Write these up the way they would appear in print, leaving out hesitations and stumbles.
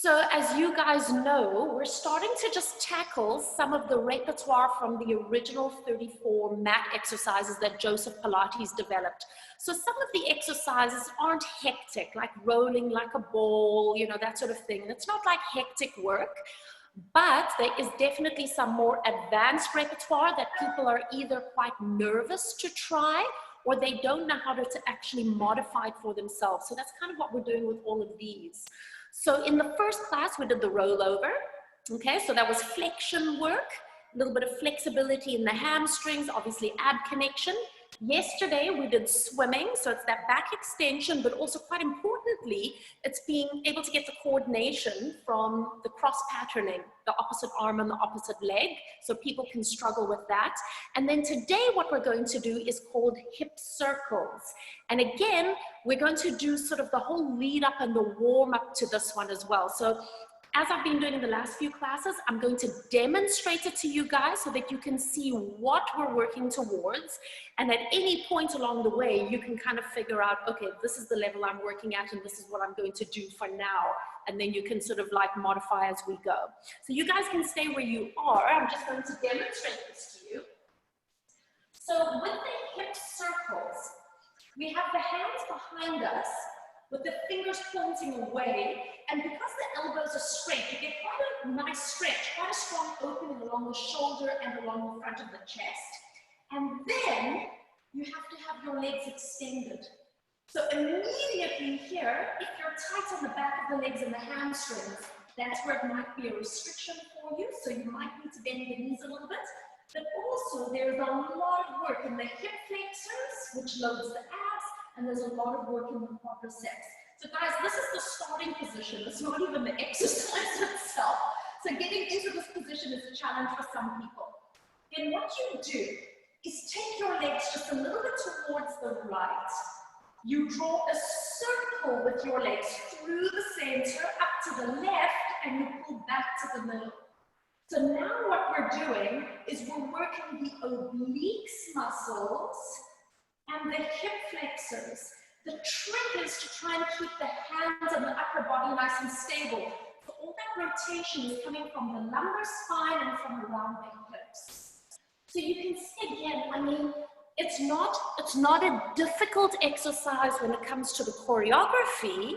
So as you guys know, we're starting to just tackle some of the repertoire from the original 34 mat exercises that Joseph Pilates developed. So some of the exercises aren't hectic, like rolling like a ball, you know, that sort of thing. And it's not like hectic work, but there is definitely some more advanced repertoire that people are either quite nervous to try or they don't know how to actually modify it for themselves. So that's kind of what we're doing with all of these. So in the first class, we did the rollover. Okay, so that was flexion work, a little bit of flexibility in the hamstrings, obviously ab connection. Yesterday, we did swimming, so it's that back extension, but also quite importantly, it's being able to get the coordination from the cross patterning, the opposite arm and the opposite leg, so people can struggle with that. And then today, what we're going to do is called hip circles. And again, we're going to do sort of the whole lead up and the warm up to this one as well. So as I've been doing in the last few classes, I'm going to demonstrate it to you guys so that you can see what we're working towards. And at any point along the way, you can kind of figure out, okay, this is the level I'm working at and this is what I'm going to do for now. And then you can sort of like modify as we go. So you guys can stay where you are. I'm just going to demonstrate this to you. So with the hip circles, we have the hands behind us with the fingers pointing away, and because the elbows are straight, you get quite a nice stretch, quite a strong opening along the shoulder and along the front of the chest. And then you have to have your legs extended. So immediately here, if you're tight on the back of the legs and the hamstrings, that's where it might be a restriction for you, so you might need to bend the knees a little bit. But also there's a lot of work in the hip flexors, which loads the abs, and there's a lot of work in the quadriceps. So guys, this is the starting position. It's not even the exercise itself. So getting into this position is a challenge for some people. Then what you do is take your legs just a little bit towards the right. You draw a circle with your legs through the center, up to the left, and you pull back to the middle. So now what we're doing is we're working the obliques muscles and the hip flexors. The trick is to try and keep the hands and the upper body nice and stable. So all that rotation is coming from the lumbar spine and from around the hips. So you can see again, I mean, it's not a difficult exercise when it comes to the choreography,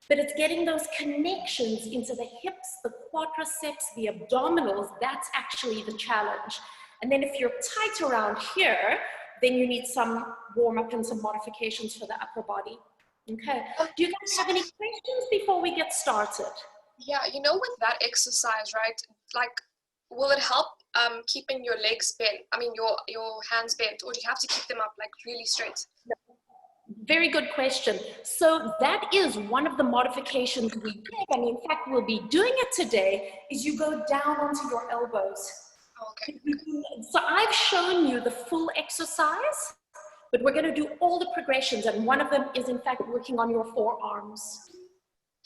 but it's getting those connections into the hips, the quadriceps, the abdominals. That's actually the challenge. And then if you're tight around here, then you need some warm up and some modifications for the upper body. Okay. Do you guys have any questions before we get started? Yeah, you know, with that exercise, right? Like, will it help keeping your legs bent? I mean, your hands bent, or do you have to keep them up like really straight? Very good question. So that is one of the modifications we give, and in fact we'll be doing it today, is you go down onto your elbows. Okay. So I've shown you the full exercise, but we're going to do all the progressions, and one of them is in fact working on your forearms.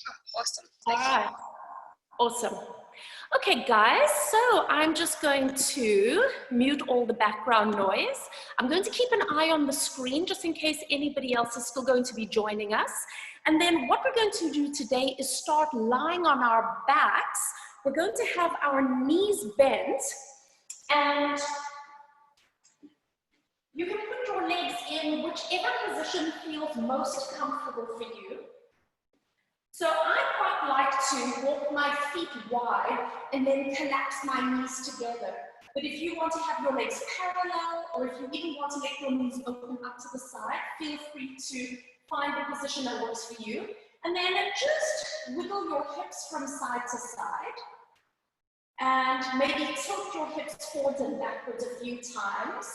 Oh, awesome. All right. Awesome. Okay, guys, so I'm just going to mute all the background noise. I'm going to keep an eye on the screen just in case anybody else is still going to be joining us. And then what we're going to do today is start lying on our backs. We're going to have our knees bent, and you can put your legs in whichever position feels most comfortable for you. So I quite like to walk my feet wide and then collapse my knees together. But if you want to have your legs parallel, or if you even want to let your knees open up to the side, feel free to find a position that works for you. And then just wiggle your hips from side to side. And maybe tilt your hips forwards and backwards a few times.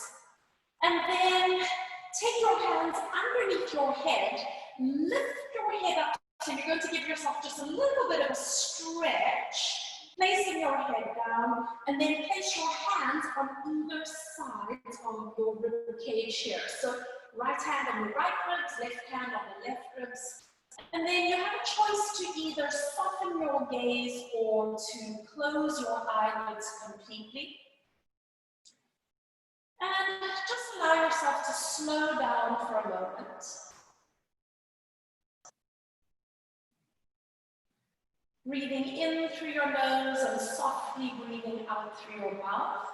And then take your hands underneath your head, lift your head up. So you're going to give yourself just a little bit of a stretch, placing your head down, and then place your hands on either side of your rib cage here. So right hand on the right ribs, left hand on the left ribs. And then you have a choice to either soften your gaze or to close your eyelids completely. And just allow yourself to slow down for a moment. Breathing in through your nose and softly breathing out through your mouth.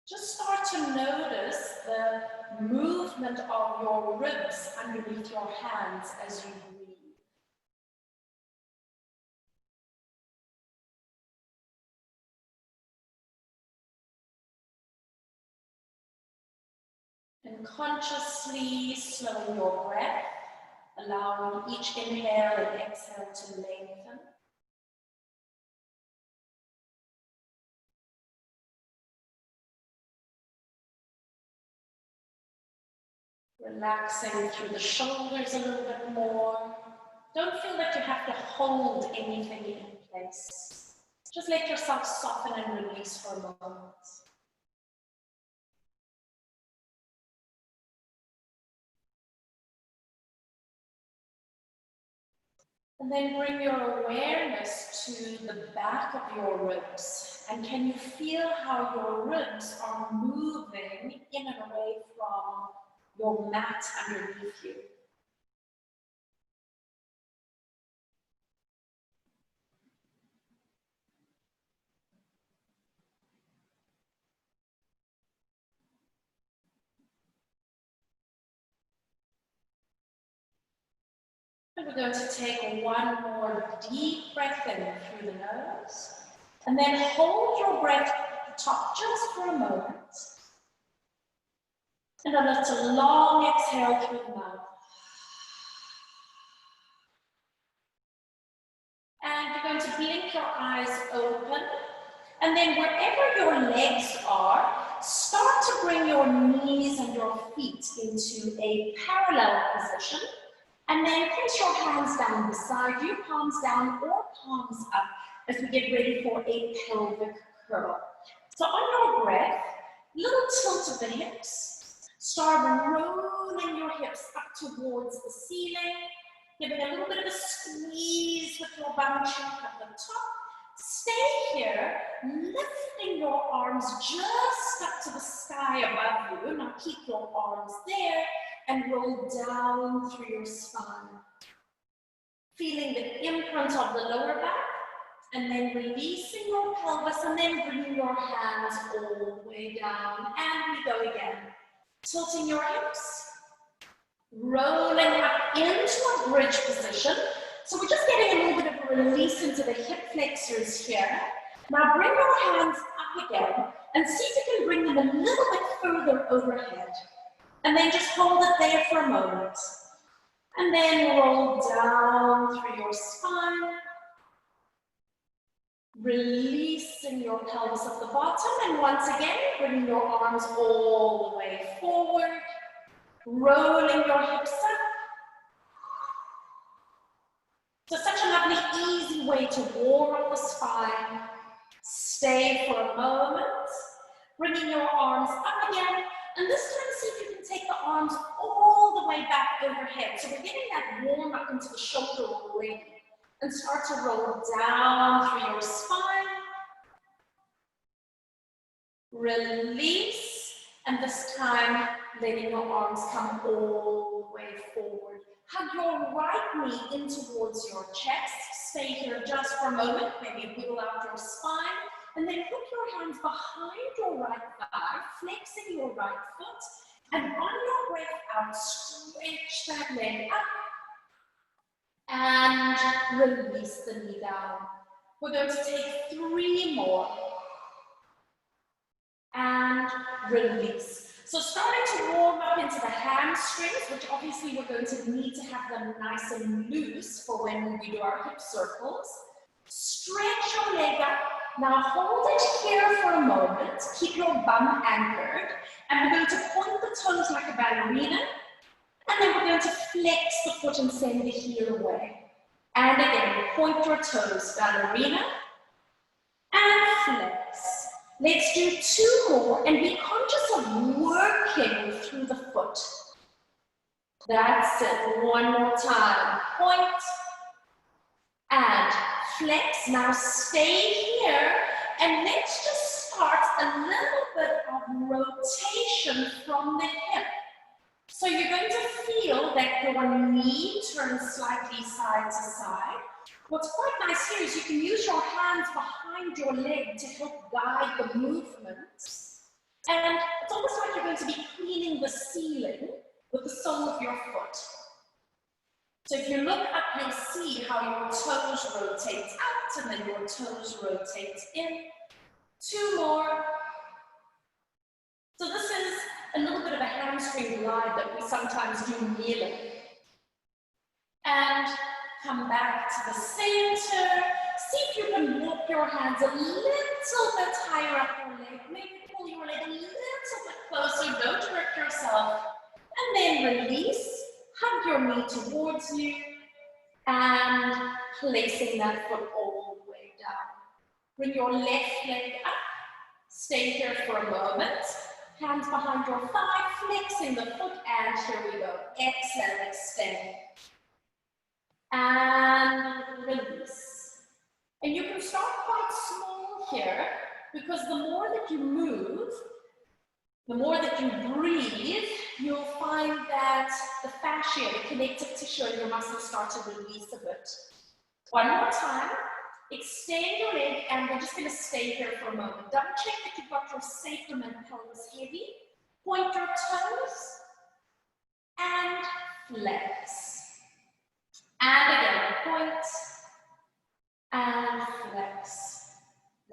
Just start to notice the movement of your ribs underneath your hands as you breathe. And consciously slowing your breath, allowing each inhale and exhale to lengthen. Relaxing through the shoulders a little bit more. Don't feel that you have to hold anything in place. Just let yourself soften and release for a moment. And then bring your awareness to the back of your ribs. And can you feel how your ribs are moving in and away from your mat underneath you? And we're going to take one more deep breath in through the nose. And then hold your breath at the top just for a moment. And then let's a long exhale through the mouth. And you're going to blink your eyes open. And then wherever your legs are, start to bring your knees and your feet into a parallel position. And then place your hands down beside you, palms down or palms up, as we get ready for a pelvic curl. So on your breath, little tilt of the hips. Start rolling your hips up towards the ceiling, giving a little bit of a squeeze with your bum chunk at the top. Stay here, lifting your arms just up to the sky above you. Now keep your arms there and roll down through your spine. Feeling the imprint of the lower back, and then releasing your pelvis, and then bringing your hands all the way down. And we go again. Tilting your hips, rolling up into a bridge position. So we're just getting a little bit of a release into the hip flexors here. Now bring your hands up again and see if you can bring them a little bit further overhead. And then just hold it there for a moment. And then roll down through your spine. Releasing your pelvis at the bottom. And once again, bring your arms all the way forward. Rolling your hips up. So such a lovely, easy way to warm up the spine. Stay for a moment. Bringing your arms up again. And this time, see if you can take the arms all the way back overhead. So we're getting that warm up into the shoulder already. And start to roll down through your spine. Release. And this time, letting your arms come all the way forward. Hug your right knee in towards your chest. Stay here just for a moment. Maybe wiggle out your spine. And then put your hands behind your right thigh, flexing your right foot. And on your breath out, stretch that leg up. And release the knee down. We're going to take 3 more. And release. So starting to warm up into the hamstrings, which obviously we're going to need to have them nice and loose for when we do our hip circles. Stretch your leg up. Now hold it here for a moment. Keep your bum anchored. And we're going to point the toes like a ballerina. And then we're going to flex the foot and send the heel away. And again, point your toes, ballerina. And flex. Let's do 2 more and be conscious of working through the foot. That's it. One more time. Point. And flex. Now stay here and let's just start a little bit of rotation from the hip. So you're going to feel that your knee turns slightly side to side. What's quite nice here is you can use your hands behind your leg to help guide the movements. And it's almost like you're going to be cleaning the ceiling with the sole of your foot. So if you look up, you'll see how your toes rotate out and then your toes rotate in. 2 more. So this is a little bit of a hamstring glide that we sometimes do kneeling. And come back to the center. See if you can walk your hands a little bit higher up your leg. Maybe pull your leg a little bit closer. Don't hurt yourself. And then release. Hug your knee towards you. And placing that foot all the way down. Bring your left leg up. Stay here for a moment. Hands behind your thigh, flexing the foot, and here we go. Exhale, extend. And release. And you can start quite small here, because the more that you move, the more that you breathe, you'll find that the fascia, the connective tissue in your muscles start to release a bit. One more time. Extend your leg, and we're just going to stay here for a moment. Double check that you've got your sacrum and pelvis heavy. Point your toes and flex. And again, point and flex.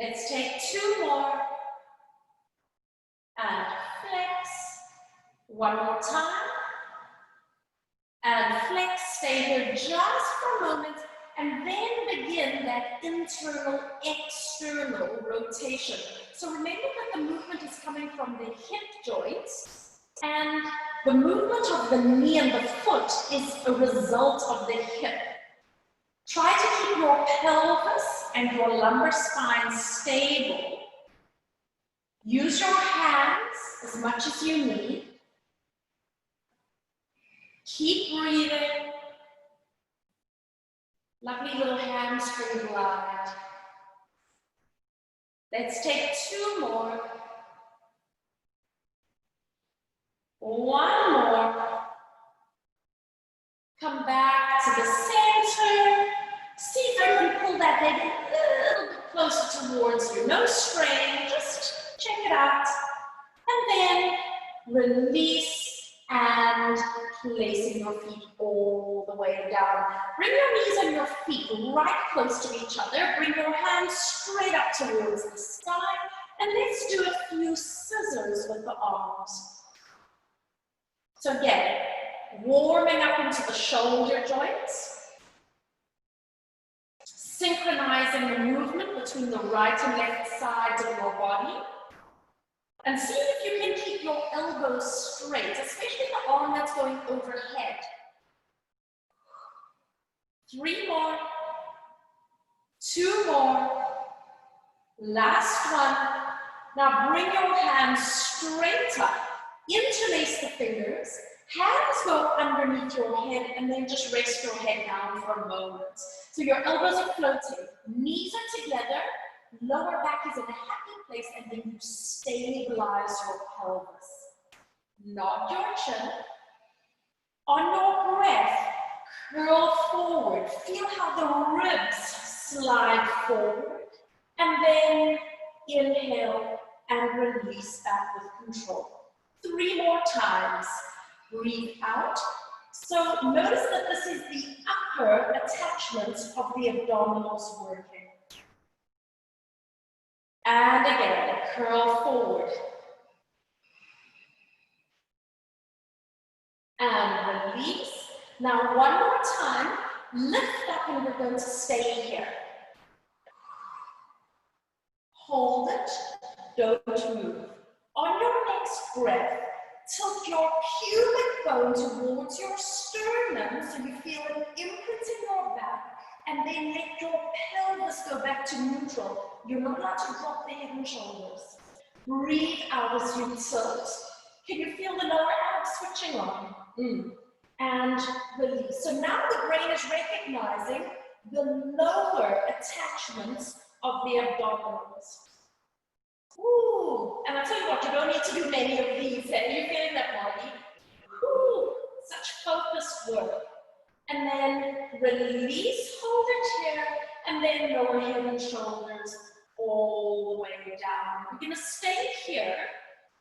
Let's take 2 more. And flex. One more time. And flex. Stay here just for a moment. And then begin that internal, external rotation. So remember that the movement is coming from the hip joints, and the movement of the knee and the foot is a result of the hip. Try to keep your pelvis and your lumbar spine stable. Use your hands as much as you need. Keep breathing. Lovely little hamstring glide. Let's take 2 more. 1 more. Come back to the center. See if you can pull that leg a little bit closer towards you. No strain, just check it out. And then release and placing your feet all the way down. Bring your knees and your feet right close to each other. Bring your hands straight up towards the sky. And let's do a few scissors with the arms. So again, warming up into the shoulder joints. Synchronizing the movement between the right and left sides of your body. And see if you can keep your elbows straight, especially the arm that's going overhead. 3 more. 2 more. Last one. Now bring your hands straight up. Interlace the fingers. Hands go underneath your head, and then just rest your head down for a moment. So your elbows are floating. Knees are together. Lower back is in a happy place, and then you stabilize your pelvis. Nod your chin. On your breath, curl forward. Feel how the ribs slide forward. And then inhale and release that with control. 3 more times. Breathe out. So notice that this is the upper attachment of the abdominals working. And again, curl forward. And release. Now one more time, lift up, and we're going to stay here. Hold it, don't move. On your next breath, tilt your pubic bone towards your sternum so you feel an imprint in your back, and then let your pelvis go back to neutral. You're not allowed to drop the head and shoulders. Breathe out as you tilt. Can you feel the lower abs switching on? And release. So now the brain is recognizing the lower attachments of the abdominals. Ooh, and I tell you what, you don't need to do many of these. Are you feeling that, Marty? Ooh, such focused work. And then release, hold it here, and then lower head and shoulders all the way down. We're going to stay here.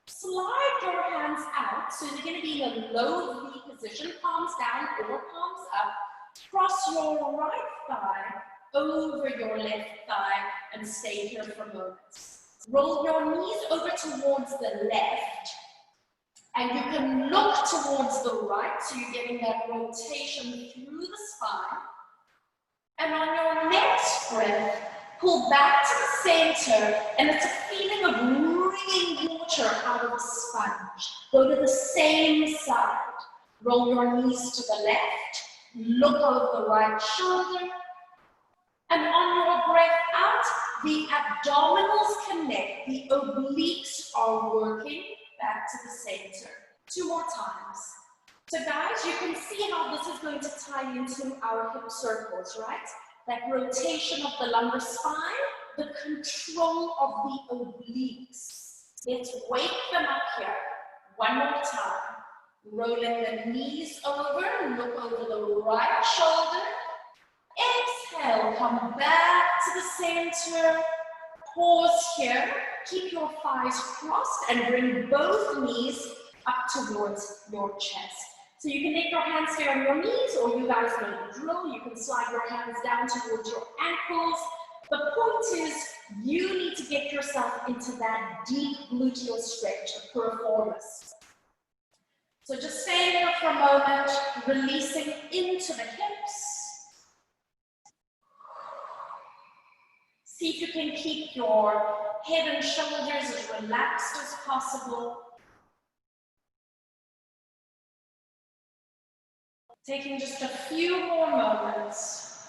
Slide your hands out, so you're going to be in a low V position, palms down or palms up. Cross your right thigh over your left thigh and stay here for a moment. Roll your knees over towards the left, and you can look towards the right, so you're getting that rotation through the spine. And on your next breath, pull back to the center, and it's a feeling of wringing water out of the sponge. Go to the same side. Roll your knees to the left, look over the right shoulder, and on your breath out, the abdominals connect, the obliques are working back to the center. 2 more times. So guys, you can see how this is going to tie into our hip circles, right? That rotation of the lumbar spine, the control of the obliques. Let's wake them up here. 1 more time. Rolling the knees over, look over the right shoulder. Exhale, come back to the center. Pause here. Keep your thighs crossed and bring both knees up towards your chest. So you can make your hands here on your knees, or you guys know the drill. You can slide your hands down towards your ankles. The point is, you need to get yourself into that deep gluteal stretch, the piriformis. So just stay there for a moment, releasing into the hips. See if you can keep your head and shoulders as relaxed as possible. Taking just a few more moments.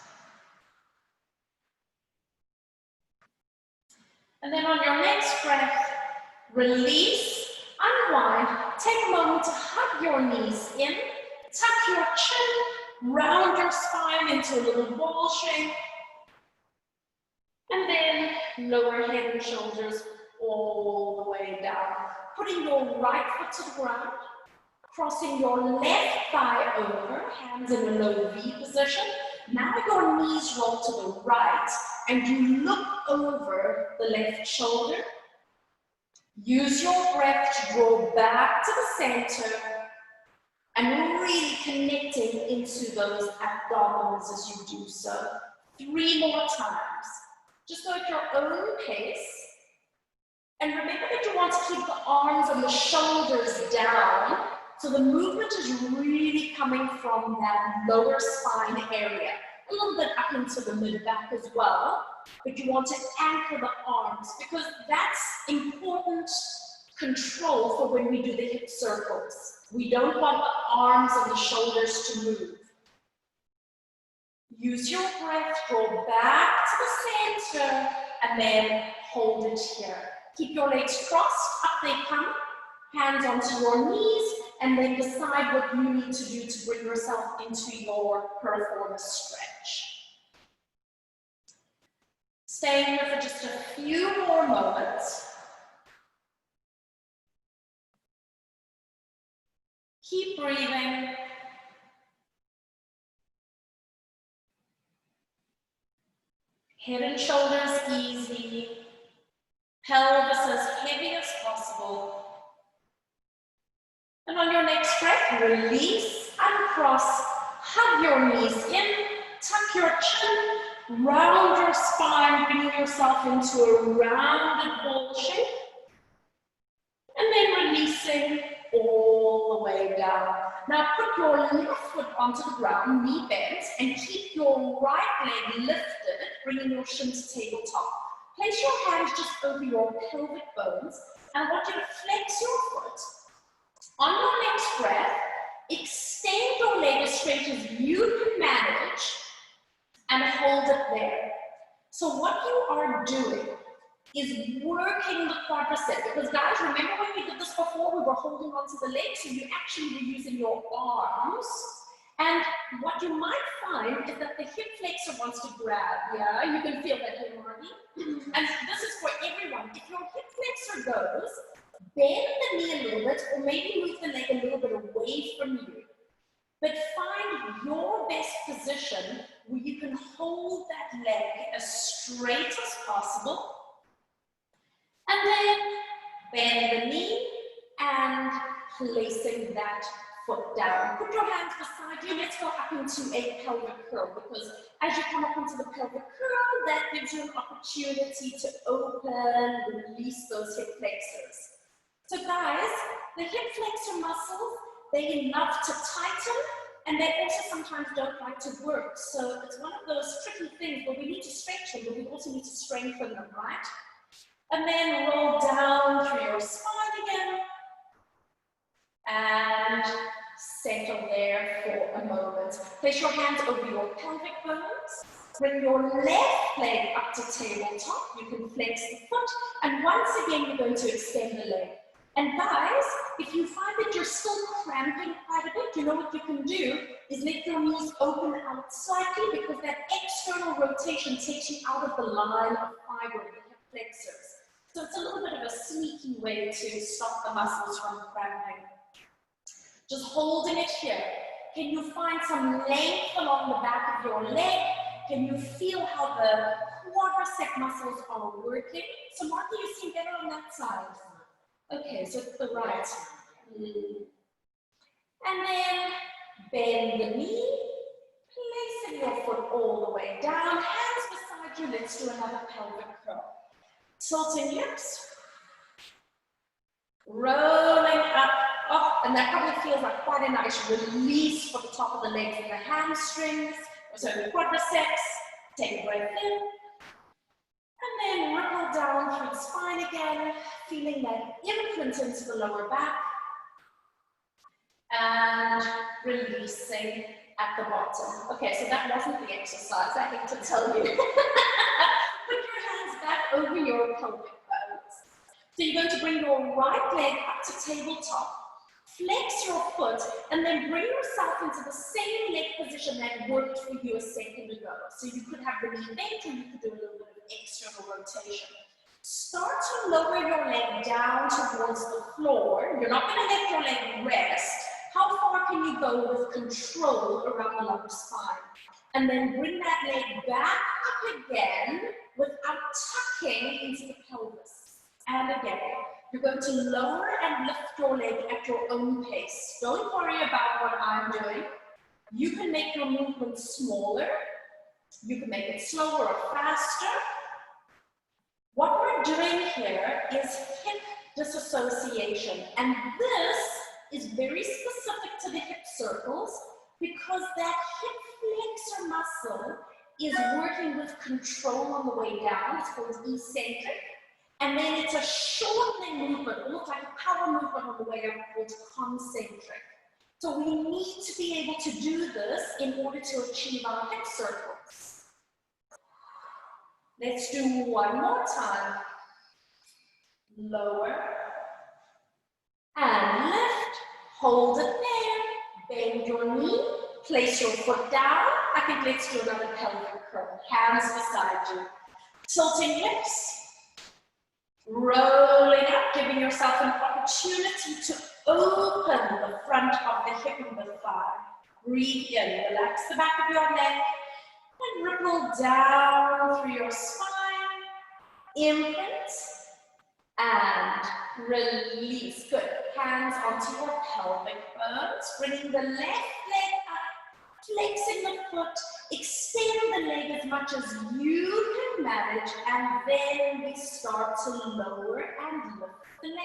And then on your next breath, release, unwind, take a moment to hug your knees in, tuck your chin, round your spine into a little ball shape, and then lower head and shoulders all the way down. Putting your right foot to the ground, crossing your left thigh over, hands in a low V position. Now your knees roll to the right, and you look over the left shoulder. Use your breath to draw back to the center and really connecting into those abdominals as you do so. 3 more times. Just go at your own pace. And remember that you want to keep the arms and the shoulders down, so the movement is really coming from that lower spine area, a little bit up into the mid-back as well, but you want to anchor the arms because that's important control for when we do the hip circles. We don't want the arms and the shoulders to move. Use your breath, draw back to the center, and then hold it here. Keep your legs crossed, up they come, hands onto your knees, and then decide what you need to do to bring yourself into your piriformis stretch. Staying here for just a few more moments. Keep breathing. Head and shoulders easy. Pelvis as heavy as possible. And on your next breath, release, uncross, hug your knees in, tuck your chin, round your spine, bringing yourself into a rounded ball shape. And then releasing all the way down. Now put your left foot onto the ground, knee bent, and keep your right leg lifted, bringing your shin to tabletop. Place your hands just over your pelvic bones, and I want you to flex your foot. On your next breath, extend your leg as straight as you can manage, and hold it there. So what you are doing is working the quadricep, because guys, remember when we did this before, we were holding onto the legs, so you actually were using your arms And what you might find is that the hip flexor wants to grab, yeah? You can feel that here, Margie. And this is for everyone. If your hip flexor goes, bend the knee a little bit, or maybe move the leg a little bit away from you. But find your best position where you can hold that leg as straight as possible. And then bend the knee and placing that foot down. Put your hands beside you. Let's go up into a pelvic curl, because as you come up into the pelvic curl, that gives you an opportunity to open, release those hip flexors. So guys, the hip flexor muscles, they love to tighten, and they also sometimes don't like to work. So it's one of those tricky things where we need to stretch them, but we also need to strengthen them, right? And then roll down through your spine again. And settle there for a moment. Place your hands over your pelvic bones. Bring your left leg up to tabletop. You can flex the foot. And once again, you're going to extend the leg. And guys, if you find that you're still cramping quite a bit, you know what you can do is let your knees open out slightly, because that external rotation takes you out of the line of fiber, the hip flexors. So it's a little bit of a sneaky way to stop the muscles from cramping. Just holding it here. Can you find some length along the back of your leg? Can you feel how the quadricep muscles are working? So Martha, you seem better on that side. Okay, so it's the right. And then bend the knee, placing your foot all the way down, hands beside you. Let's do another pelvic curl. Tilting hips, rolling up. Oh, and that probably feels like quite a nice release for the top of the legs and the hamstrings, so the quadriceps. Take a breath in. And then ripple down through the spine again, feeling that imprint into the lower back. And releasing at the bottom. Okay, so that wasn't the exercise, I hate to tell you. Put your hands back over your pelvic bones. So you're going to bring your right leg up to tabletop. Flex your foot, and then bring yourself into the same leg position that worked for you a second ago. So you could have the knee bent, or you could do a little bit of external rotation. Start to lower your leg down towards the floor. You're not going to let your leg rest. How far can you go with control around the lumbar spine? And then bring that leg back up again without tucking into the pelvis. And again. You're going to lower and lift your leg at your own pace. Don't worry about what I'm doing. You can make your movement smaller. You can make it slower or faster. What we're doing here is hip disassociation. And this is very specific to the hip circles, because that hip flexor muscle is working with control on the way down. It's called eccentric. And then it's a shortening movement, almost like a power movement on the way up, called concentric. So we need to be able to do this in order to achieve our hip circles. Let's do one more time. Lower and lift. Hold it there. Bend your knee. Place your foot down. I think let's do another pelvic curl. Hands beside you. Tilting hips. Rolling up, giving yourself an opportunity to open the front of the hip and the thigh. Breathe in, relax the back of your neck, and ripple down through your spine. Imprint and release. Good. Hands onto your pelvic bones, bringing the left leg up, flexing the foot, extend the leg as much as you can manage, and then we start to lower and lift the leg.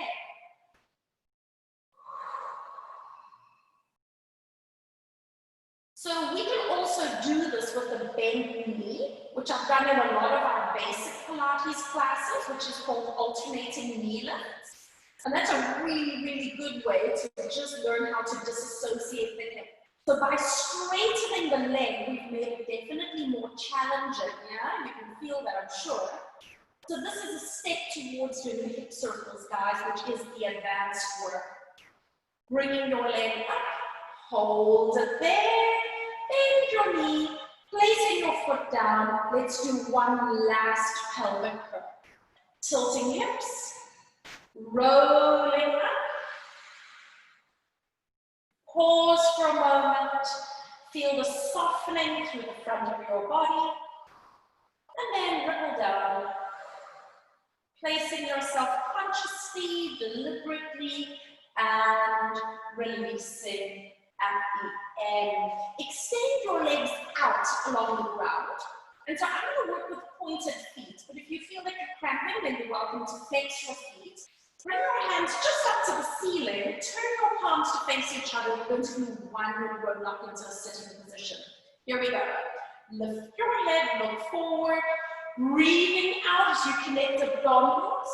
So we can also do this with a bent knee, which I've done in a lot of our basic Pilates classes, which is called alternating knee lifts. And that's a really, really good way to just learn how to disassociate the hip. So by straightening the leg, we've made it definitely more challenging, yeah? You can feel that, I'm sure. So this is a step towards doing the hip circles, guys, which is the advanced work. Bringing your leg up, hold it there, your knee, placing your foot down. Let's do one last pelvic curl. Tilting hips, rolling up. Pause for a moment. Feel the softening through the front of your body. And then ripple down. Placing yourself consciously, deliberately, and releasing at the end. Extend your legs out along the ground. And so I'm going to work with pointed feet, but if you feel like you're cramping, then you're welcome to flex your feet. Bring your hands just up to the ceiling, turn your palms to face each other. We're going to do one roll up into a sitting position. Here we go. Lift your head, look forward, breathing out as you connect abdominals.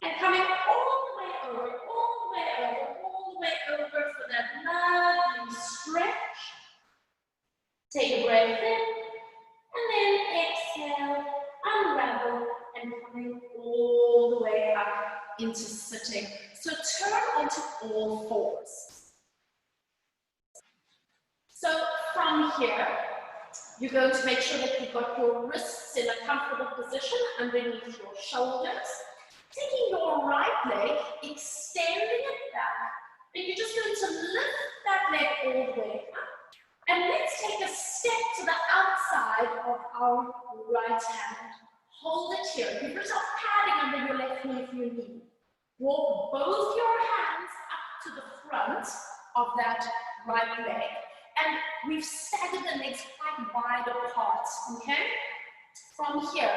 And coming all the way over, all the way over, all the way over for that lovely stretch. Take a breath in, and then exhale, unravel, and coming all the way up into sitting. So turn onto all fours. So from here, you're going to make sure that you've got your wrists in a comfortable position underneath your shoulders. Taking your right leg, extending it back, and you're just going to lift that leg all the way up. And let's take a step to the outside of our right hand. Hold it here. Give yourself padding under your left knee if you need. Walk both your hands up to the front of that right leg. And we've staggered the legs quite wide apart, okay? From here,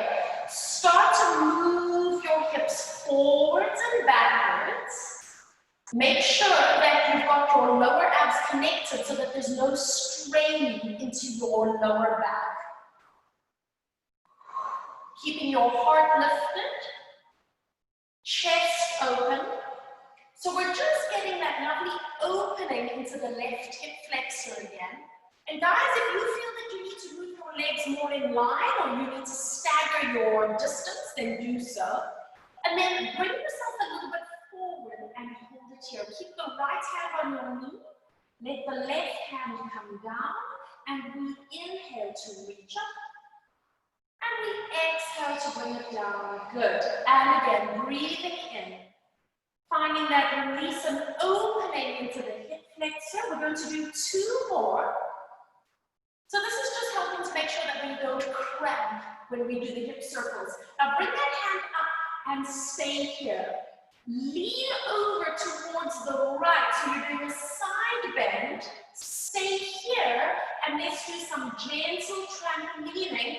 start to move your hips forwards and backwards. Make sure that you've got your lower abs connected so that there's no strain into your lower back. Keeping your heart lifted, chest open. So we're just getting that lovely opening into the left hip flexor again. And guys, if you feel that you need to move your legs more in line or you need to stagger your distance, then do so. And then bring yourself a little bit forward and hold it here. Keep the right hand on your knee. Let the left hand come down. And we inhale to reach up. And we exhale to bring it down. Good. And again, breathing in. Finding that release and opening into the hip flexor. We're going to do two more. So this is just helping to make sure that we don't cramp when we do the hip circles. Now bring that hand up and stay here. Lean over towards the right. So you're doing a side bend. Stay here and let's do some gentle trampolining.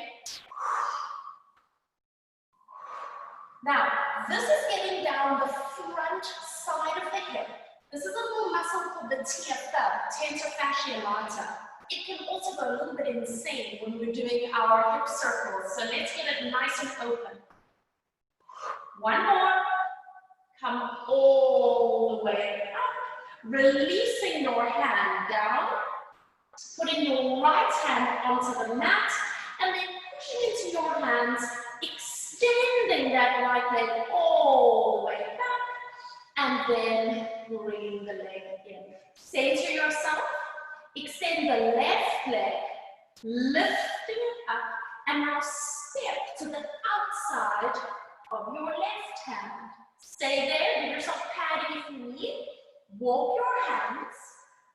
Now, this is getting down the front side of the hip. This is a little muscle called the TFL, tensor fasciae lata. It can also go a little bit insane when we're doing our hip circles. So let's get it nice and open. One more. Come all the way up. Releasing your hand down. Putting your right hand onto the mat. And then pushing into your hands. Extending that right leg all the way back. And then bring the leg in. Say to yourself. Extend the left leg, lifting it up, and now step to the outside of your left hand. Stay there, give yourself padding if you need. Walk your hands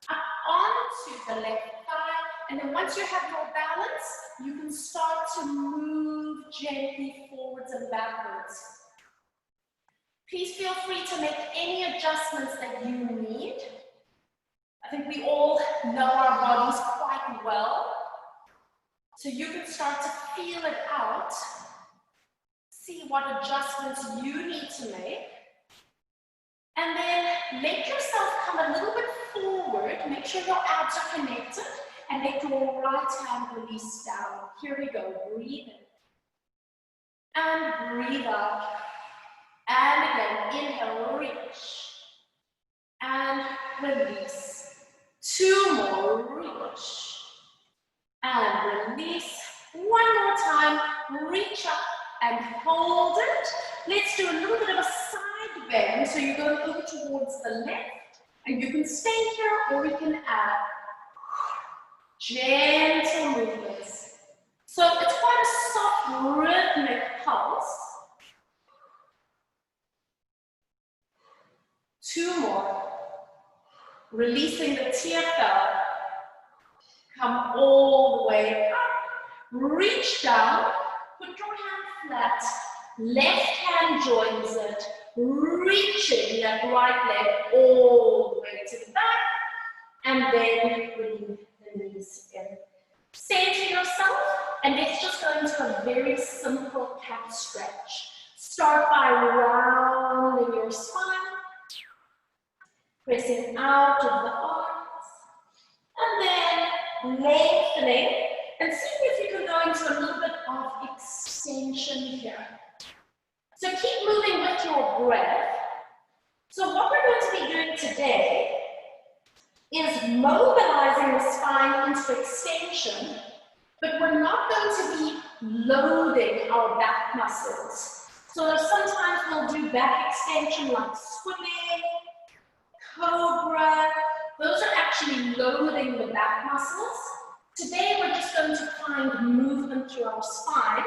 up onto the left thigh, and then once you have your balance, you can start to move gently forwards and backwards. Please feel free to make any adjustments that you need. I think we all know our bodies quite well. So you can start to feel it out. See what adjustments you need to make. And then make yourself come a little bit forward. Make sure your abs are connected. And let your right hand release down. Here we go. Breathe in. And breathe out. And again, inhale, reach. And release. Two more, reach, and release. One more time, reach up and hold it. Let's do a little bit of a side bend. So you're going over towards the left, and you can stay here or we can add. Gentle movements. So it's quite a soft rhythmic pulse. 2 more. Releasing the TFL. Come all the way up. Reach down. Put your hand flat. Left hand joins it. Reaching that right leg all the way to the back. And then bring the knees in. Center yourself, and let's just go into a very simple calf stretch. Start by rounding your spine, pressing out of the arms, and then lengthening, and see if you can go into a little bit of extension here. So keep moving with your breath. So what we're going to be doing today is mobilizing the spine into extension, but we're not going to be loading our back muscles. So sometimes we'll do back extension like swimming, cobra. Those are actually loading the back muscles. Today we're just going to find movement through our spine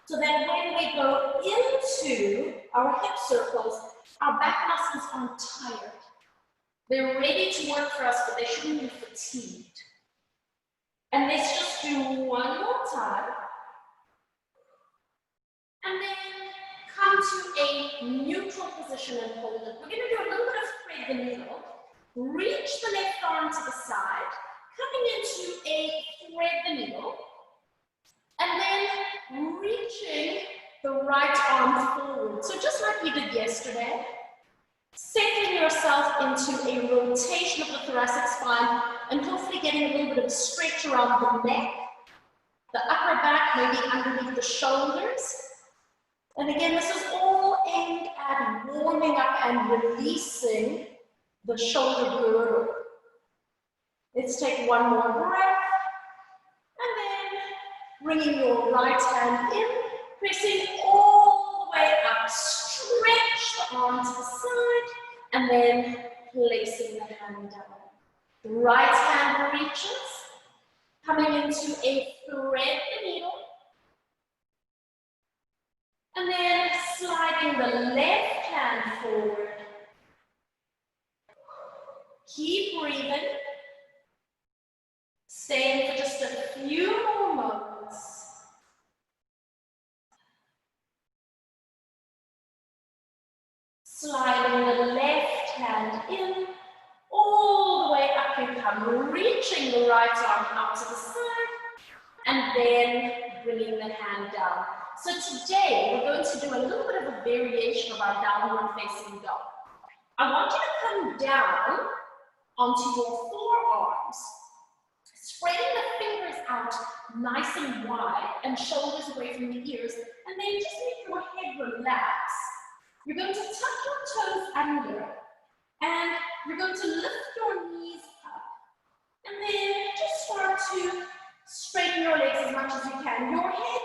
so that when we go into our hip circles, our back muscles aren't tired. They're ready to work for us, but they shouldn't be fatigued. And let's just do one more time. And then come to a neutral position and hold it. We're going to do a little bit of thread the needle. Reach the left arm to the side, coming into a thread the needle, and then reaching the right arm forward. So just like we did yesterday, settling yourself into a rotation of the thoracic spine and hopefully getting a little bit of stretch around the neck, the upper back, maybe underneath the shoulders. And again, this is all aimed at warming up and releasing the shoulder girdle. Let's take one more breath. And then bringing your right hand in, pressing all the way up. Stretch the arm to the side, and then placing the hand down. The right hand reaches, coming into a thread the needle, and then sliding the left hand forward. Keep breathing. Staying for just a few more moments. Sliding the left hand in, all the way up you come, reaching the right arm out to the side, and then bringing the hand down. So today, we're going to do a little bit of a variation of our downward facing dog. I want you to come down onto your forearms, spreading the fingers out nice and wide and shoulders away from the ears, and then just make your head relax. You're going to tuck your toes under, and you're going to lift your knees up, and then just start to straighten your legs as much as you can. Your head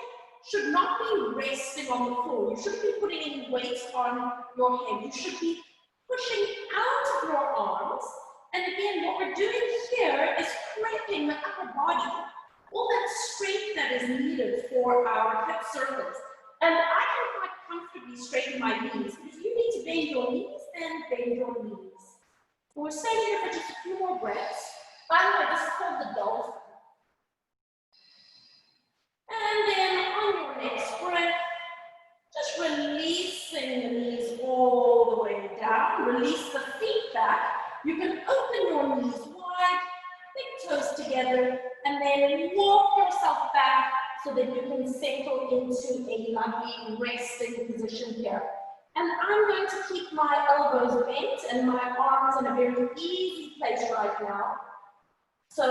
should not be resting on the floor. You shouldn't be putting any weight on your head. You should be pushing out of your arms. And again, what we're doing here is prepping the upper body, all that strength that is needed for our hip circles. And I can quite comfortably straighten my knees. If you need to bend your knees, then bend your knees. We're staying here for just a few more breaths. By the way, this is called the dolphin. And then on your next breath, just releasing the knees all the way down. Release the feet back. You can open your knees wide, big toes together, and then walk yourself back so that you can settle into a lovely resting position here. And I'm going to keep my elbows bent and my arms in a very easy place right now. So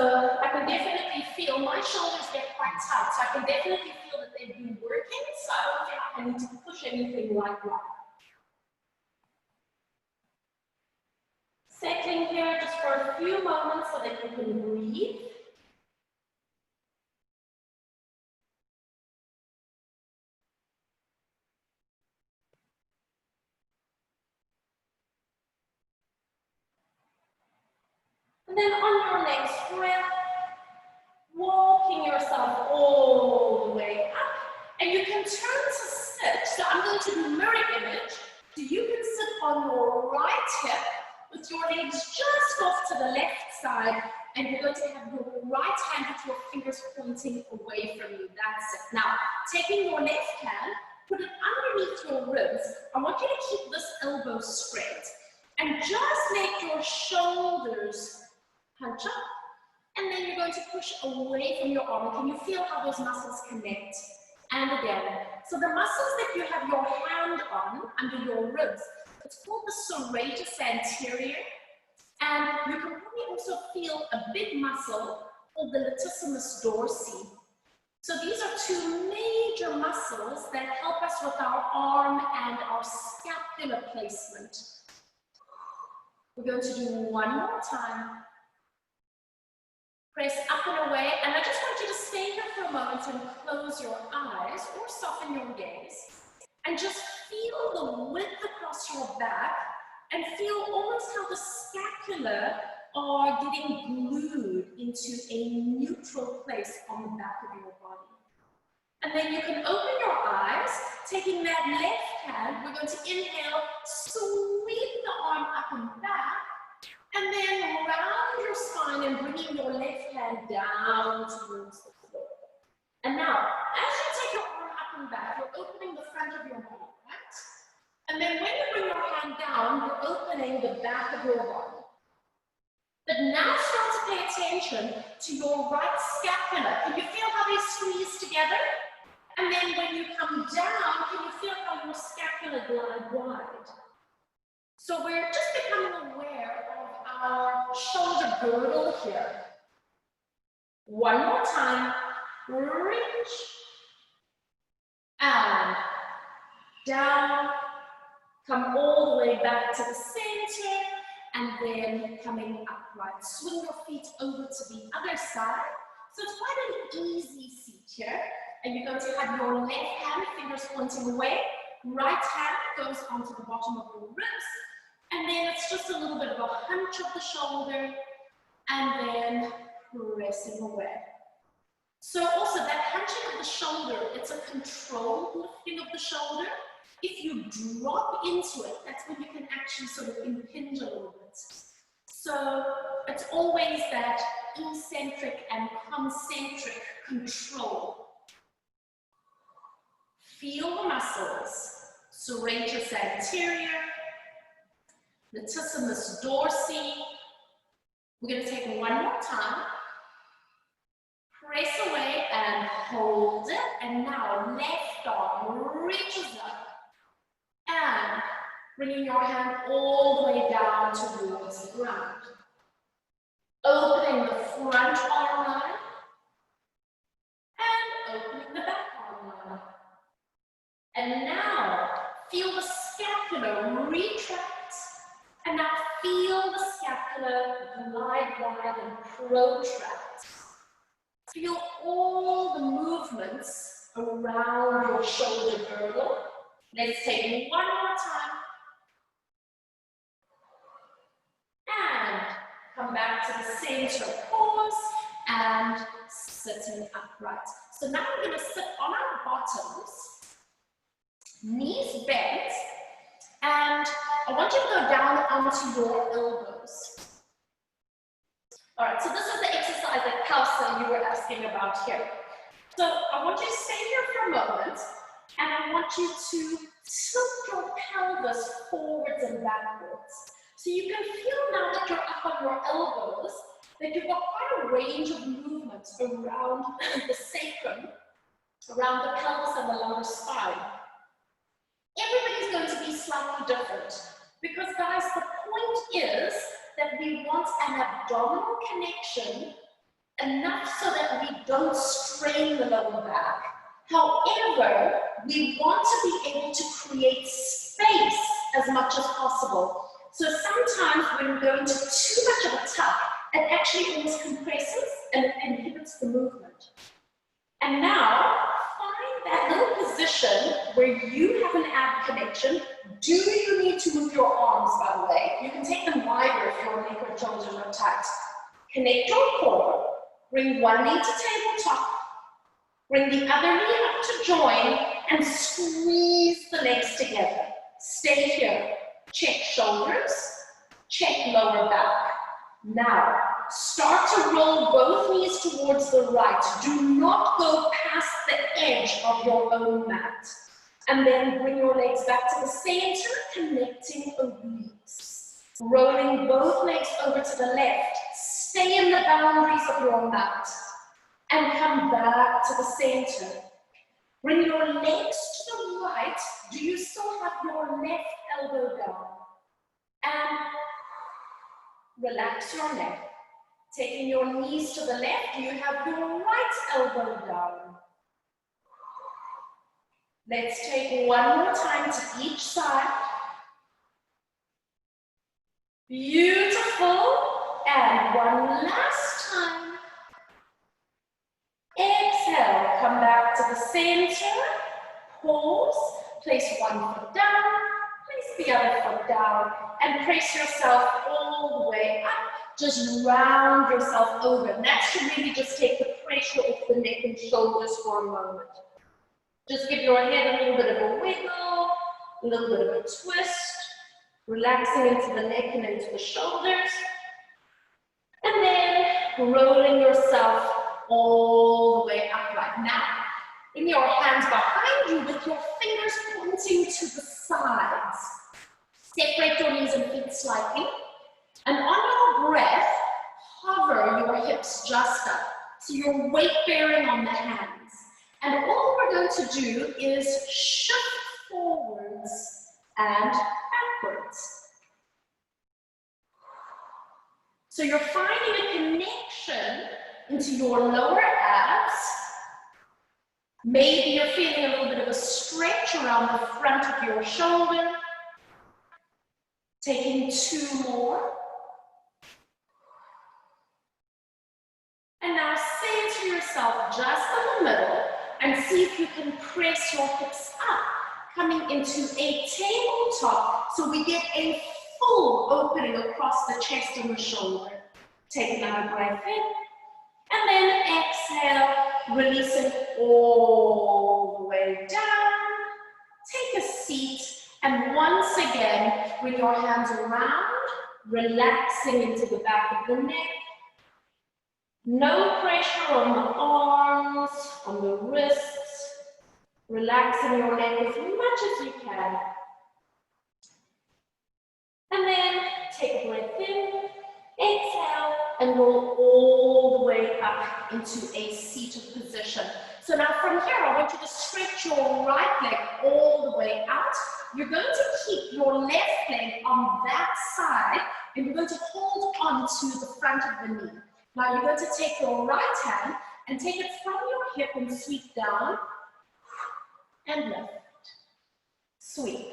I can definitely feel my shoulders get quite tight. So I can definitely feel that they've been working. So I don't feel like I need to push anything like that. Settling here just for a few moments so that you can breathe. And then on your next breath, yourself all the way up. And you can turn to sit. So I'm going to do mirror image. So you can sit on your right hip with your legs just off to the left side. And you're going to have your right hand with your fingers pointing away from you. That's it. Now, taking your left hand, put it underneath your ribs. I want you to keep this elbow straight. And just let your shoulders punch up. And then you're going to push away from your arm. Can you feel how those muscles connect? And again. So the muscles that you have your hand on under your ribs, it's called the serratus anterior. And you can probably also feel a big muscle called the latissimus dorsi. So these are two major muscles that help us with our arm and our scapular placement. We're going to do one more time. Press up and away, and I just want you to stay here for a moment and close your eyes or soften your gaze. And just feel the width across your back and feel almost how the scapula are getting glued into a neutral place on the back of your body. And then you can open your eyes, taking that left hand, we're going to inhale, sweep the arm up and back, and then round your spine and bringing your left hand down towards the floor. And now, as you take your arm up and back, you're opening the front of your body, right? And then when you bring your hand down, you're opening the back of your body. But now start to pay attention to your right scapula. Can you feel how they squeeze together? And then when you come down, can you feel how your scapula glide wide? So we're just becoming aware of our shoulder girdle here. One more time. Reach. And down. Come all the way back to the center. And then coming upright. Swing your feet over to the other side. So it's quite an easy seat here. And you're going to have your left hand, fingers pointing away. Right hand goes onto the bottom of your ribs. And then it's just a little bit of a hunch of the shoulder. And then pressing away. So also that hunching of the shoulder, it's a controlled lifting of the shoulder. If you drop into it, that's when you can actually sort of impinge a little bit. So it's always that eccentric and concentric control. Feel the muscles, serratus anterior, latissimus dorsi. We're going to take one more time. Press away and hold it. And now left arm reaches up. And bringing your hand all the way down towards the ground. Opening the front arm line. And opening the back arm line. And now, feel the scapula retract. And now feel the scapula glide wide and protract. Feel all the movements around your shoulder girdle. Let's take one more time. And come back to the center, pause, and sitting upright. So now we're going to sit on our bottoms. Knees bent, and I want you to go down onto your elbows. All right, so this is the exercise that Kelsey, you were asking about here. So I want you to stay here for a moment, and I want you to tilt your pelvis forwards and backwards. So you can feel now that you're up on your elbows, that you've got quite a range of movements around the sacrum, around the pelvis and the lumbar spine. Everybody's going to be slightly different because, guys, the point is that we want an abdominal connection enough so that we don't strain the lower back. However, we want to be able to create space as much as possible. So sometimes when we go into too much of a tuck, it actually almost compresses and it inhibits the movement. And now, find that little position where you have an ab connection. Do you need to move your arms, by the way? You can take them wider if your neck or shoulders are tight. Connect your core. Bring one knee to tabletop. Bring the other knee up to join and squeeze the legs together. Stay here. Check shoulders, check lower back. Now, start to roll both knees towards the right. Do not go past the edge of your own mat. And then bring your legs back to the center, connecting obliques. Rolling both legs over to the left. Stay in the boundaries of your mat. And come back to the center. Bring your legs to the right. Do you still have your left elbow down? And relax your neck. Taking your knees to the left, you have your right elbow down. Let's take one more time to each side. Beautiful. And one last time. Exhale, come back to the center. Pause. Place one foot down. Place the other foot down. And brace yourself all the way up. Just round yourself over. And that should really just take the pressure off the neck and shoulders for a moment. Just give your head a little bit of a wiggle, a little bit of a twist, relaxing into the neck and into the shoulders. And then rolling yourself all the way upright. Now, bring your hands behind you with your fingers pointing to the sides. Separate your knees and feet slightly. And on your breath, hover your hips just up. So you're weight bearing on the hands. And all we're going to do is shift forwards and backwards. So you're finding a connection into your lower abs. Maybe you're feeling a little bit of a stretch around the front of your shoulder. Taking two more. And now center yourself just in the middle and see if you can press your hips up, coming into a tabletop so we get a full opening across the chest and the shoulder. Take another breath in, and then exhale, releasing all the way down. Take a seat, and once again, bring your hands around, relaxing into the back of the neck. No pressure on the arms, on the wrists. Relaxing your neck as much as you can. And then take a breath in, exhale, and roll all the way up into a seated position. So now from here, I want you to stretch your right leg all the way out. You're going to keep your left leg on that side, and you're going to hold on to the front of the knee. Now you're going to take your right hand and take it from your hip and sweep down and lift. Sweep.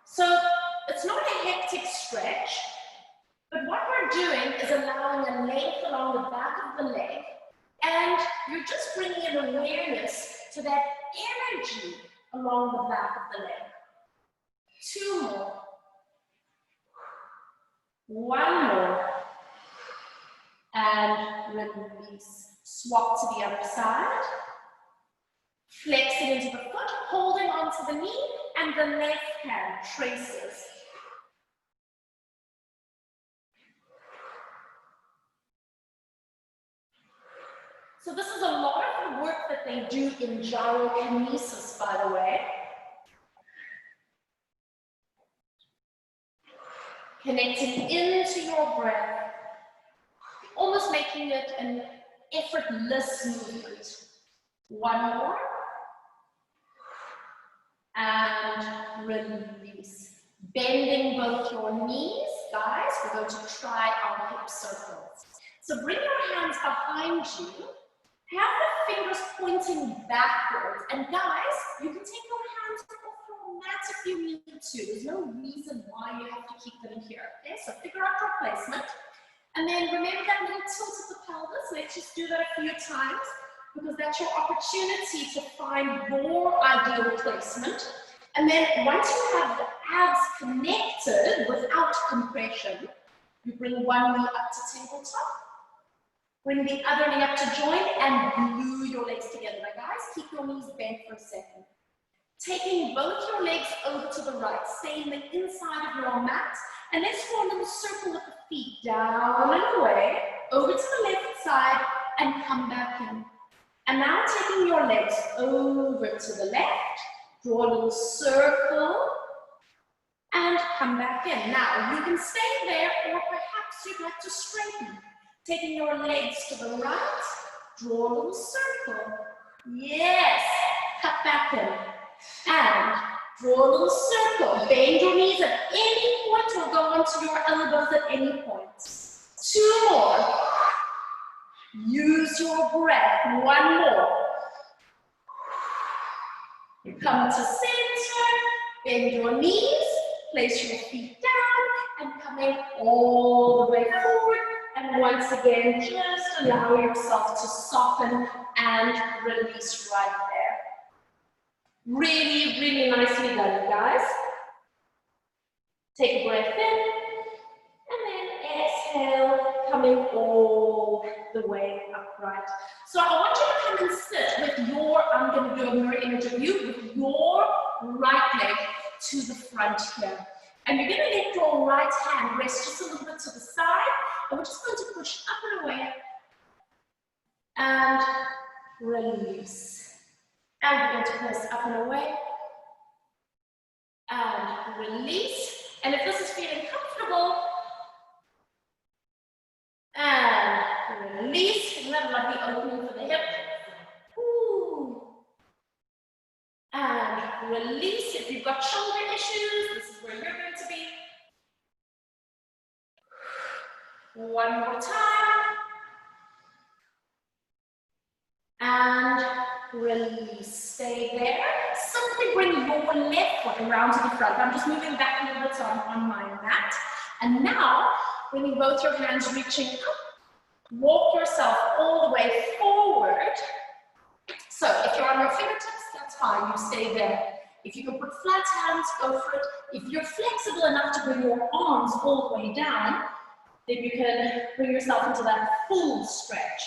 So it's not a hectic stretch, but what we're doing is allowing a length along the back of the leg, and you're just bringing in awareness to that energy along the back of the leg. Two more. One more, and release. Swap to the other side. Flexing into the foot, holding onto the knee, and the left hand traces. So this is a lot of the work that they do in gyrokinesis, by the way. Connecting into your breath, almost making it an effortless movement. One more, and release. Bending both your knees, guys. We're going to try our hip circles. So bring your hands behind you. Have the fingers pointing backwards. And guys, you can take your hands off your mat if you need to. There's no reason why you have to keep them here. Okay, so figure out your placement. And then remember that little tilt of the pelvis. Let's just do that a few times, because that's your opportunity to find your ideal placement. And then once you have the abs connected without compression, You bring one knee up to tabletop. Bring the other knee up to join and glue your legs together. Now guys, keep your knees bent for a second. Taking both your legs over to the right, stay in the inside of your mat, and let's draw a little circle with the feet down and away, over to the left side, and come back in. And now taking your legs over to the left, draw a little circle, and come back in. Now, you can stay there, or perhaps you'd like to straighten. Taking your legs to the right, draw a little circle. Yes, cut back in. And draw a little circle. Bend your knees at any point or go onto your elbows at any point. 2 more. Use your breath. 1 more. You come to center, bend your knees, place your feet down, and coming all the way forward. And once again, just allow yourself to soften and release right there. Really, really nicely done, you guys. Take a breath in, and then exhale, coming all the way upright. So I want you to come and sit with your, I'm going to do a mirror image of you, with your right leg to the front here. And you're going to let your right hand rest just a little bit to the side, and we're just going to push up and away, and release. And we're going to press up and away, and release. And if this is feeling comfortable, and release. Isn't that lovely opening for the hip? Ooh. And release. If you've got shoulder issues, this is where you're going to be. 1 more time. And release. Stay there. Simply bring your left foot around to the front. I'm just moving back a little bit on my mat. And now, bringing both your hands reaching up, walk yourself all the way forward. So if you're on your fingertips, that's fine. You stay there. If you can put flat hands, go for it. If you're flexible enough to bring your arms all the way down, then you can bring yourself into that full stretch.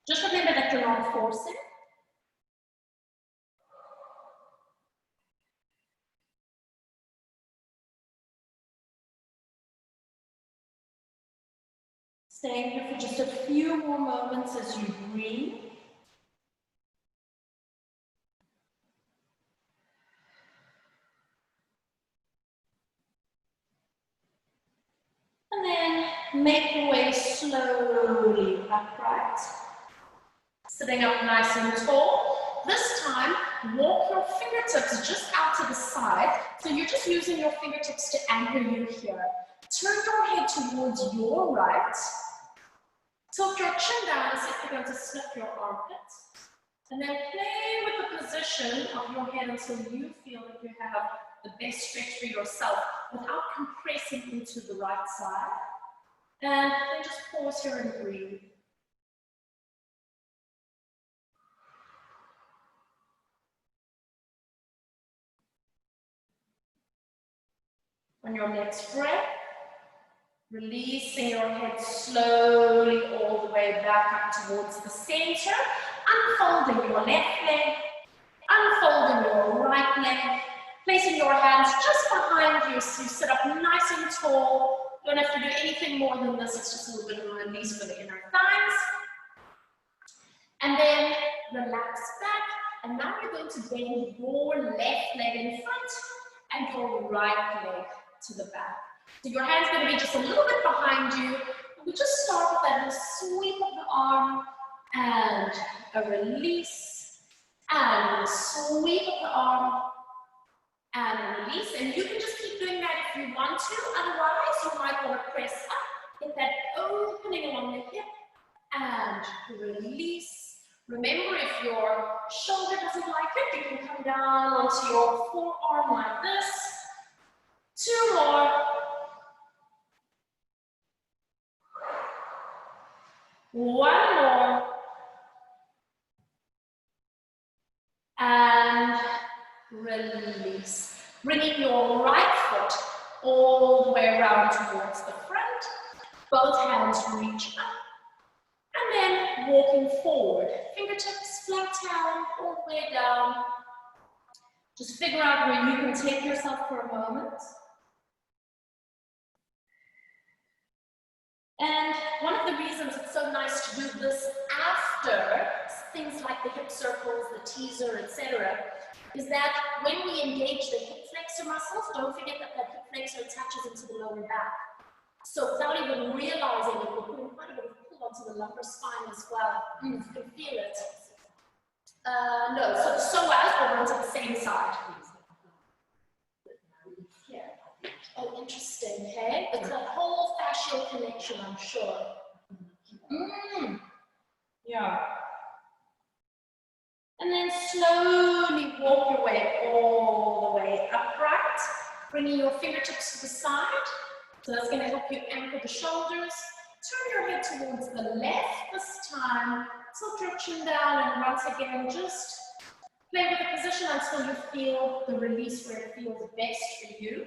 Just remember that you're not forcing. Staying here for just a few more moments as you breathe. And then make your way slowly upright. Sitting up nice and tall. This time, walk your fingertips just out to the side. So you're just using your fingertips to anchor you here. Turn your head towards your right. Tilt your chin down as if you're going to snip your armpits. And then play with the position of your head until you feel that you have the best stretch for yourself without compressing into the right side. And then just pause here and breathe. On your next breath, releasing your head slowly all the way back up towards the center, unfolding your left leg, unfolding your right leg, placing your hands just behind you so you sit up nice and tall. Don't have to do anything more than this, it's just a little bit of a release for the inner thighs. And then relax back, and now you're going to bend your left leg in front and your right leg to the back. So your hand's going to be just a little bit behind you. And we just start with that little sweep of the arm and a release and a sweep of the arm and a release. And you can just keep doing that if you want to. Otherwise, you might want to press up, get that opening along the hip and release. Remember, if your shoulder doesn't like it, you can come down onto your forearm like this. 2 more. One more. And release. Bringing your right foot all the way around towards the front. Both hands reach up. And then walking forward. Fingertips flat down, all the way down. Just figure out where you can take yourself for a moment. And one of the reasons it's so nice to do this after things like the hip circles, the teaser, etc., is that when we engage the hip flexor muscles, don't forget that the hip flexor attaches into the lower back. So without even realizing it, we're putting quite a bit of pull onto the lumbar spine as well. You can feel it. No, so the psoas will run to the same side. Here. Oh, interesting, okay? It's a whole fascial connection, I'm sure. Yeah. And then slowly walk your way all the way upright, bringing your fingertips to the side. So that's going to help you anchor the shoulders. Turn your head towards the left this time. Tilt your chin down, and once again, just play with the position until you feel the release where it feels best for you.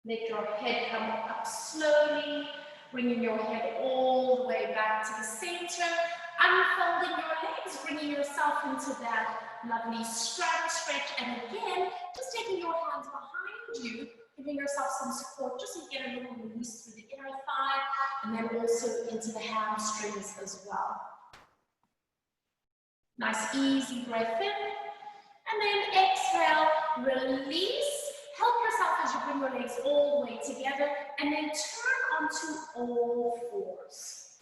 Let your head come up slowly, bringing your head all the way back to the center, unfolding your legs, bringing yourself into that lovely straddle stretch, and again, just taking your hands behind you, giving yourself some support, just so you get a little release through the inner thigh, and then also into the hamstrings as well. Nice easy breath in, and then exhale, release. Help yourself as you bring your legs all the way together, and then turn onto all fours.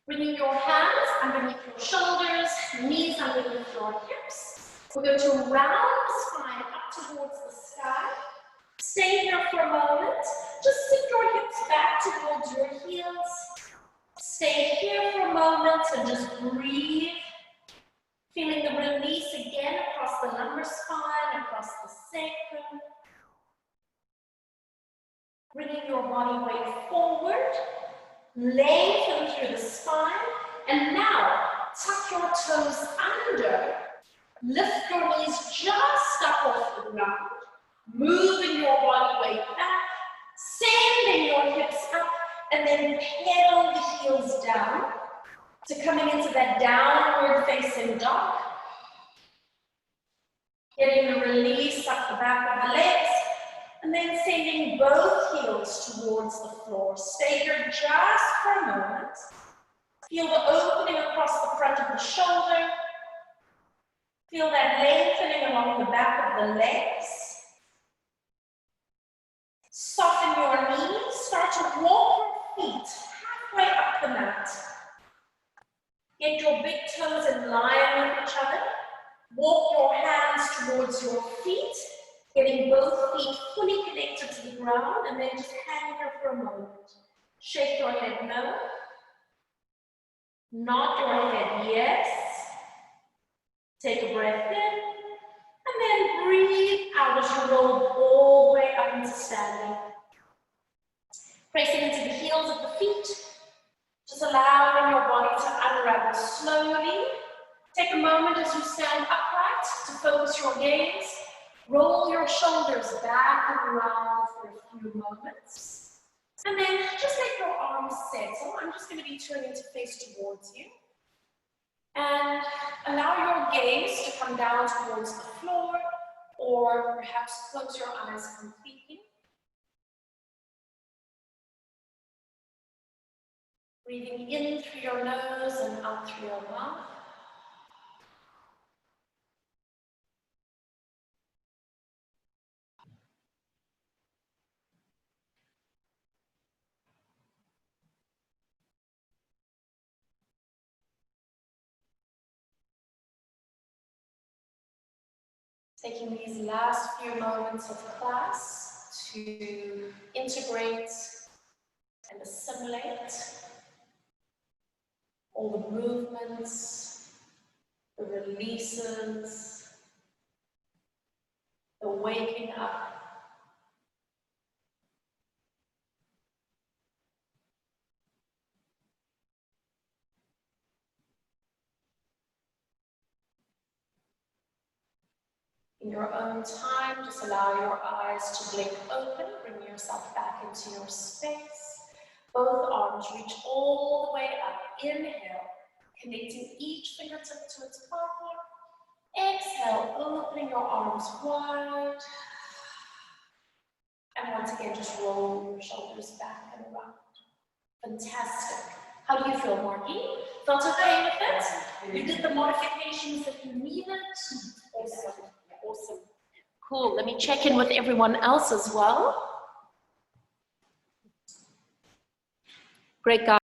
Bringing your hands underneath your shoulders, knees underneath your hips. We're going to round the spine up towards the sky. Stay here for a moment. Just sit your hips back towards your heels. Stay here for a moment and just breathe. Feeling the release again across the lumbar spine, across the sacrum. Bringing your body weight forward, lengthen through the spine, and now tuck your toes under. Lift your knees just up off the ground, moving your body weight back, sending your hips up, and then pedal the heels down to coming into that downward facing dog. Getting the release up the back of the legs, and then sending both heels towards the floor. Stay here just for a moment. Feel the opening across the front of the shoulder. Feel that lengthening along the back of the legs. Soften your knees. Start to walk your feet halfway up the mat. Get your big toes in line with each other. Walk your hands towards your feet, getting both feet fully connected to the ground, and then just hang here for a moment. Shake your head no. Nod your head yes. Take a breath in, and then breathe out as you roll all the way up into standing. Pressing into the heels of the feet, just allowing your body to unravel slowly. Take a moment as you stand upright to focus your gaze. Roll your shoulders back and around for a few moments. And then just let your arms settle. I'm just going to be turning to face towards you. And allow your gaze to come down towards the floor, or perhaps close your eyes completely. Breathing in through your nose and out through your mouth. Taking these last few moments of class to integrate and assimilate all the movements, the releases, the waking up. In your own time, just allow your eyes to blink open. Bring yourself back into your space. Both arms reach all the way up. Inhale, connecting each fingertip to its partner. Exhale, opening your arms wide. And once again, just roll your shoulders back and around. Fantastic. How do you feel, Margie? Felt okay with it? You did the modifications that you needed? Awesome. Awesome. Cool. Let me check in with everyone else as well. Great, guys.